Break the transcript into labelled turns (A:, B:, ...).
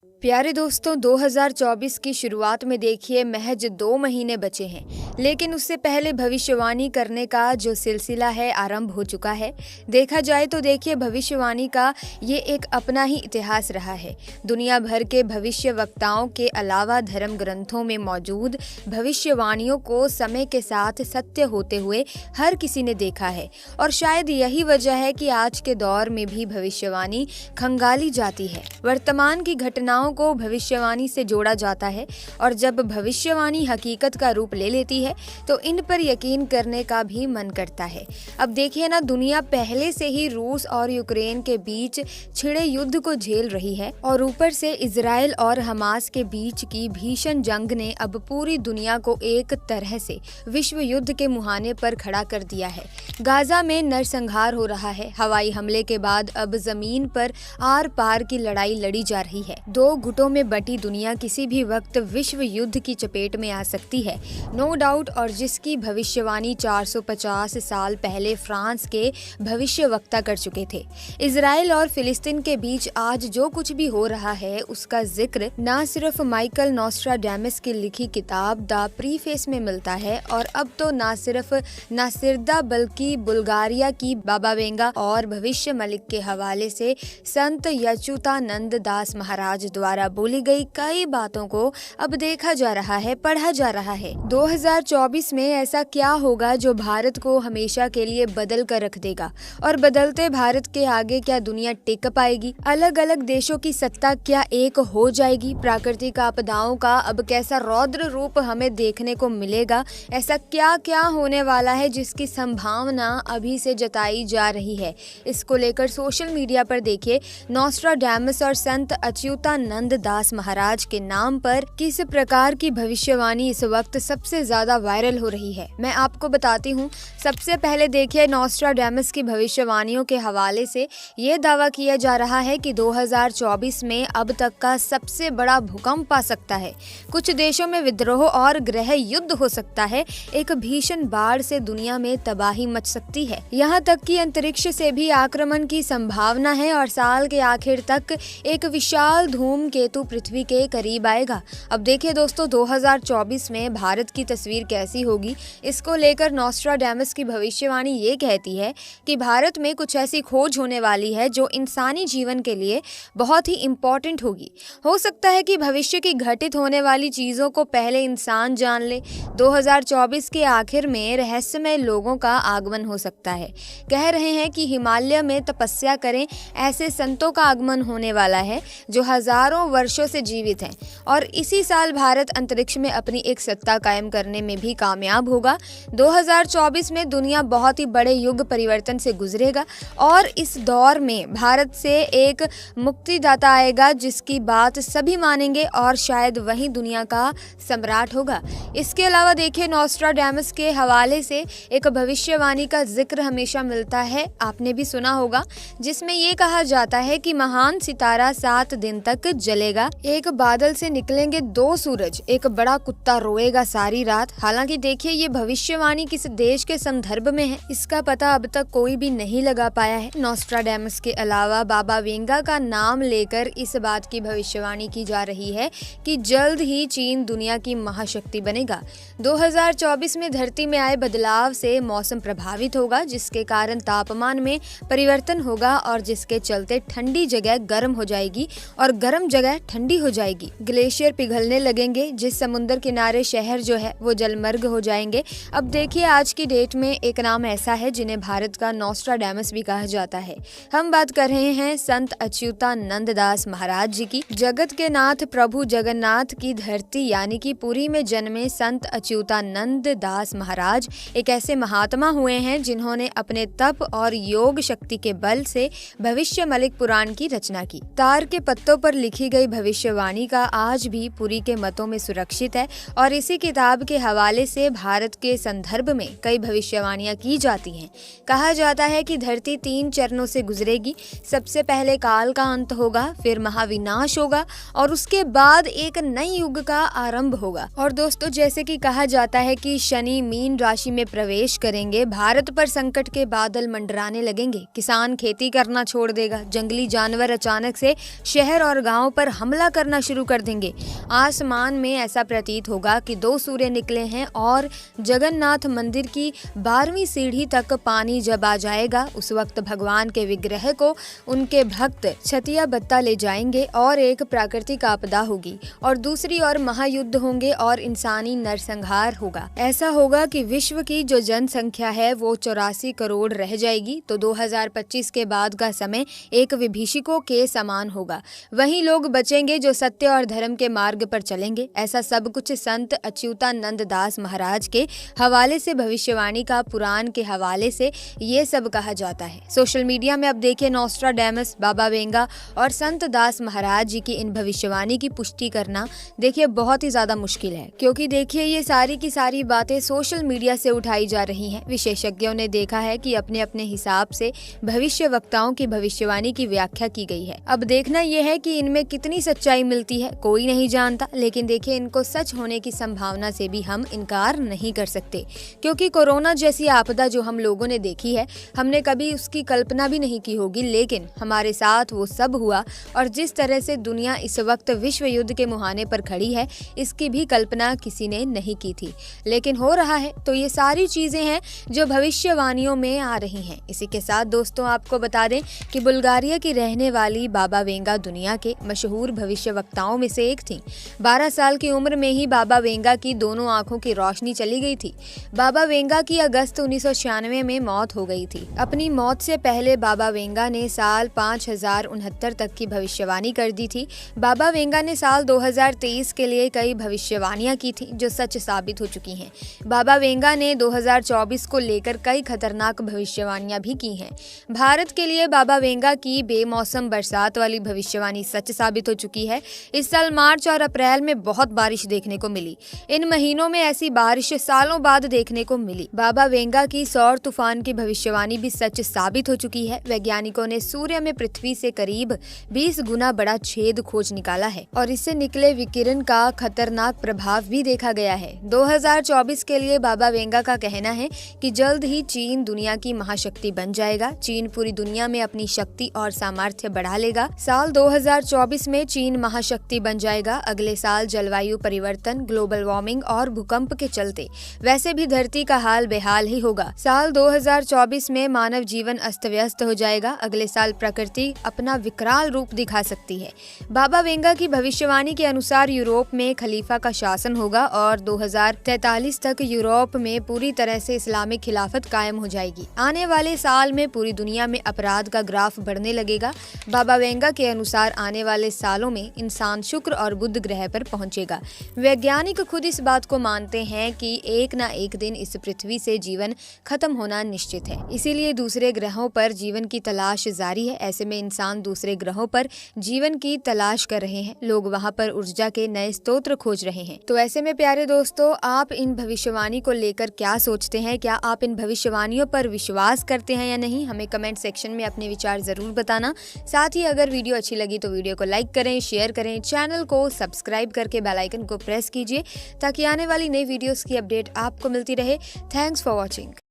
A: प्यारे दोस्तों, 2024 की शुरुआत में देखिए महज 2 महीने बचे हैं, लेकिन उससे पहले भविष्यवाणी करने का जो सिलसिला है आरंभ हो चुका है। देखा जाए तो देखिए भविष्यवाणी का ये एक अपना ही इतिहास रहा है। दुनिया भर के भविष्य वक्ताओं के अलावा धर्म ग्रंथों में मौजूद भविष्यवाणियों को समय के साथ सत्य होते हुए हर किसी ने देखा है, और शायद यही वजह है कि आज के दौर में भी भविष्यवाणी खंगाली जाती है। वर्तमान की घटनाओं को भविष्यवाणी से जोड़ा जाता है, और जब भविष्यवाणी हकीकत का रूप ले लेती है तो इन पर यकीन करने का भी मन करता है। अब देखिए ना, दुनिया पहले से ही रूस और यूक्रेन के बीच छिड़े युद्ध को झेल रही है, और ऊपर से इजराइल और हमास के बीच की भीषण जंग ने अब पूरी दुनिया को एक तरह से विश्व युद्ध के मुहाने पर खड़ा कर दिया है। गाजा में नरसंहार हो रहा है। हवाई हमले के बाद अब जमीन पर आर पार की लड़ाई लड़ी जा रही है। दो गुटों में बटी दुनिया किसी भी वक्त विश्व युद्ध की चपेट में आ सकती है, नो डाउट, और जिसकी भविष्यवाणी 450 साल पहले फ्रांस के भविष्यवक्ता कर चुके थे। इजराइल और फिलिस्तीन के बीच आज जो कुछ भी हो रहा है उसका जिक्र न सिर्फ माइकल नोस्ट्राडामस की लिखी किताब द प्रीफेस में मिलता है, और अब तो न सिर्फ नासिरदा बल्कि बुल्गारिया की बाबा वेंगा और भविष्य मलिक के हवाले से संत अच्युतानंद दास महाराज द्वारा बोली गई कई बातों को अब देखा जा रहा है, पढ़ा जा रहा है। 2024 में ऐसा क्या होगा जो भारत को हमेशा के लिए बदल कर रख देगा, और बदलते भारत के आगे क्या दुनिया टिक पाएगी? अलग अलग देशों की सत्ता क्या एक हो जाएगी? प्राकृतिक आपदाओं का अब कैसा रौद्र रूप हमें देखने को मिलेगा? ऐसा क्या क्या होने वाला है जिसकी संभावना अभी से जताई जा रही है? इसको लेकर सोशल मीडिया पर देखिए नोस्ट्राडामस और संत अच्युतानंद दास महाराज के नाम पर किस प्रकार की भविष्यवाणी इस वक्त सबसे ज्यादा वायरल हो रही है, मैं आपको बताती हूँ। सबसे पहले देखिए, नोस्ट्राडामस की भविष्यवाणियों के हवाले से ये दावा किया जा रहा है कि 2024 में अब तक का सबसे बड़ा भूकंप आ सकता है, कुछ देशों में विद्रोह और गृह युद्ध हो सकता है, एक भीषण बाढ़ से दुनिया में तबाही मच सकती है, यहाँ तक कि अंतरिक्ष से भी आक्रमण की संभावना है, और साल के आखिर तक एक विशाल धूमकेतु पृथ्वी के करीब आएगा। अब देखिए दोस्तों, 2024 में भारत की तस्वीर कैसी होगी, इसको लेकर नोस्ट्राडामस की भविष्यवाणी ये कहती है कि भारत में कुछ ऐसी खोज होने वाली है जो इंसानी जीवन के लिए बहुत ही इम्पोर्टेंट होगी। हो सकता है कि भविष्य की घटित होने वाली चीजों को पहले इंसान जान ले। 2024 के आखिर में रहस्यमय लोगों का आगमन हो सकता है। कह रहे हैं कि हिमालय में तपस्या करें ऐसे संतों का आगमन होने वाला है जो हजारों वर्षों से जीवित हैं, और इसी साल भारत अंतरिक्ष में अपनी एक सत्ता कायम करने में भी कामयाब होगा। 2024 में दुनिया बहुत ही बड़े युग परिवर्तन से गुजरेगा, और इस दौर में भारत से एक मुक्तिदाता आएगा जिसकी बात सभी मानेंगे, और शायद वही दुनिया का सम्राट होगा। इसके अलावा देखिए, नोस्ट्राडामस के हवाले से एक भविष्यवाणी का जिक्र हमेशा मिलता है, आपने भी सुना होगा, जिसमें ये कहा जाता है कि महान सितारा 7 दिन तक जलेगा, एक बादल से निकलेंगे 2 सूरज, एक बड़ा कुत्ता रोएगा सारी रात। हालांकि देखिए, ये भविष्यवाणी किस देश के संदर्भ में है इसका पता अब तक कोई भी नहीं लगा पाया है। नोस्ट्राडामस के अलावा बाबा वेंगा का नाम लेकर इस बात की भविष्यवाणी की जा रही है कि जल्द ही चीन दुनिया की महाशक्ति बनेगा। 2024 में धरती में आए बदलाव से मौसम प्रभावित होगा, जिसके कारण तापमान में परिवर्तन होगा, और जिसके चलते ठंडी जगह गर्म हो जाएगी और गर्म जगह ठंडी हो जाएगी। ग्लेशियर पिघलने लगेंगे, जिस समुद्र किनारे शहर जो है वो जलमर्ग हो जाएंगे। अब देखिए, आज की डेट में एक नाम ऐसा है जिन्हें भारत का नोस्ट्राडामस भी कहा जाता है। हम बात कर रहे हैं संत अच्युतानंद दास महाराज जी की। जगत के नाथ प्रभु जगन्नाथ की धरती यानी कि पुरी में जन्मे संत अच्युतानंद दास महाराज एक ऐसे महात्मा हुए हैं जिन्होंने अपने तप और योग शक्ति के बल से भविष्य मलिक पुराण की रचना की। तार के पत्तों पर लिखी गई भविष्यवाणी का आज भी पुरी के मतों में सुरक्षित है, और इसी किताब के हवाले से भारत के संदर्भ में कई भविष्यवाणियां की जाती हैं। कहा जाता है कि धरती 3 चरणों से गुजरेगी। सबसे पहले काल का अंत होगा, फिर महाविनाश होगा, और उसके बाद एक नई युग का आरंभ होगा। और दोस्तों, जैसे कि कहा जाता है कि शनि मीन राशि में प्रवेश करेंगे, भारत पर संकट के बादल मंडराने लगेंगे, किसान खेती करना छोड़ देगा, जंगली जानवर अचानक से शहर और जगहों पर हमला करना शुरू कर देंगे। आसमान में ऐसा प्रतीत होगा कि 2 सूर्य निकले हैं और जगन्नाथ मंदिर की 12वीं सीढ़ी तक पानी जब आ जाएगा, उस वक्त भगवान के विग्रह को उनके भक्त छतिया बत्ता ले जाएंगे और एक प्राकृतिक आपदा होगी और दूसरी ओर महायुद्ध होंगे और इंसानी नरसंहार होगा। ऐसा होगा कि विश्व की जो जनसंख्या है वो 84 करोड़ रह जाएगी। तो 2025 के बाद का समय एक विभीषिकों के समान होगा। वहीं लोग बचेंगे जो सत्य और धर्म के मार्ग पर चलेंगे। ऐसा सब कुछ संत अच्युतानंद दास महाराज के हवाले से, भविष्यवाणी का पुराण के हवाले से ये सब कहा जाता है। सोशल मीडिया में अब देखिए नोस्ट्राडेमस, बाबा वेंगा और संत दास महाराज जी की इन भविष्यवाणी की पुष्टि करना देखिए बहुत ही ज्यादा मुश्किल है, क्योंकि देखिए ये सारी की सारी बातें सोशल मीडिया से उठाई जा रही हैं। विशेषज्ञों ने देखा है कि अपने अपने हिसाब से भविष्य वक्ताओं की भविष्यवाणी की व्याख्या की गई है। अब देखना यह है कि इनमें कितनी सच्चाई मिलती है, कोई नहीं जानता, लेकिन देखिए इनको सच होने की संभावना से भी हम इनकार नहीं कर सकते, क्योंकि कोरोना जैसी आपदा जो हम लोगों ने देखी है, हमने कभी उसकी कल्पना भी नहीं की होगी, लेकिन हमारे साथ वो सब हुआ और जिस तरह से दुनिया इस वक्त विश्व युद्ध के मुहाने पर खड़ी है, इसकी भी कल्पना किसी ने नहीं की थी, लेकिन हो रहा है। तो ये सारी चीजें हैं जो भविष्यवाणियों में आ रही हैं। इसी के साथ दोस्तों आपको बता दें कि बुल्गारिया की रहने वाली बाबा वेंगा दुनिया के मशहूर भविष्यवक्ताओं में से एक थी। 12 साल की उम्र में ही बाबा वेंगा की दोनों आंखों की रोशनी चली गई थी। बाबा वेंगा की अगस्त 1996 में मौत हो गई थी। अपनी मौत से पहले बाबा वेंगा ने साल 5069 तक की भविष्यवाणी कर दी थी। बाबा वेंगा ने साल 2023 के लिए कई भविष्यवाणियां की थी जो सच साबित हो चुकी हैं। बाबा वेंगा ने 2024 को लेकर कई खतरनाक भविष्यवाणियां भी की हैं। भारत के लिए बाबा वेंगा की बेमौसम बरसात वाली भविष्यवाणी सच साबित हो चुकी है। इस साल मार्च और अप्रैल में बहुत बारिश देखने को मिली। इन महीनों में ऐसी बारिश सालों बाद देखने को मिली। बाबा वेंगा की सौर तूफान की भविष्यवाणी भी सच साबित हो चुकी है। वैज्ञानिकों ने सूर्य में पृथ्वी से करीब 20 गुना बड़ा छेद खोज निकाला है और इससे निकले विकिरण का खतरनाक प्रभाव भी देखा गया है। 2024 के लिए बाबा वेंगा का कहना है कि जल्द ही चीन दुनिया की महाशक्ति बन जाएगा। चीन पूरी दुनिया में अपनी शक्ति और सामर्थ्य बढ़ा लेगा। साल 2024 में चीन महाशक्ति बन जाएगा। अगले साल जलवायु परिवर्तन, ग्लोबल वार्मिंग और भूकंप के चलते वैसे भी धरती का हाल बेहाल ही होगा। साल 2024 में मानव जीवन अस्त व्यस्त हो जाएगा। अगले साल प्रकृति अपना विकराल रूप दिखा सकती है। बाबा वेंगा की भविष्यवाणी के अनुसार यूरोप में खलीफा का शासन होगा और 2043 तक यूरोप में पूरी तरह से इस्लामिक खिलाफत कायम हो जाएगी। आने वाले साल में पूरी दुनिया में अपराध का ग्राफ बढ़ने लगेगा। बाबा वेंगा के अनुसार आने वाले सालों में इंसान शुक्र और बुध ग्रह पर पहुंचेगा। वैज्ञानिक खुद इस बात को मानते हैं कि एक ना एक दिन इस पृथ्वी से जीवन खत्म होना निश्चित है, इसीलिए दूसरे ग्रहों पर जीवन की तलाश जारी है। ऐसे में इंसान दूसरे ग्रहों पर जीवन की तलाश कर रहे हैं। लोग वहां पर ऊर्जा के नए स्रोत खोज रहे हैं। तो ऐसे में प्यारे दोस्तों, आप इन भविष्यवाणी को लेकर क्या सोचते हैं? क्या आप इन भविष्यवाणियों पर विश्वास करते हैं या नहीं? हमें कमेंट सेक्शन में अपने विचार जरूर बताना। साथ ही अगर वीडियो अच्छी लगी तो वीडियो को लाइक करें, शेयर करें, चैनल को सब्सक्राइब करके बेल आइकन को प्रेस कीजिए ताकि आने वाली नई वीडियोस की अपडेट आपको मिलती रहे। Thanks for watching.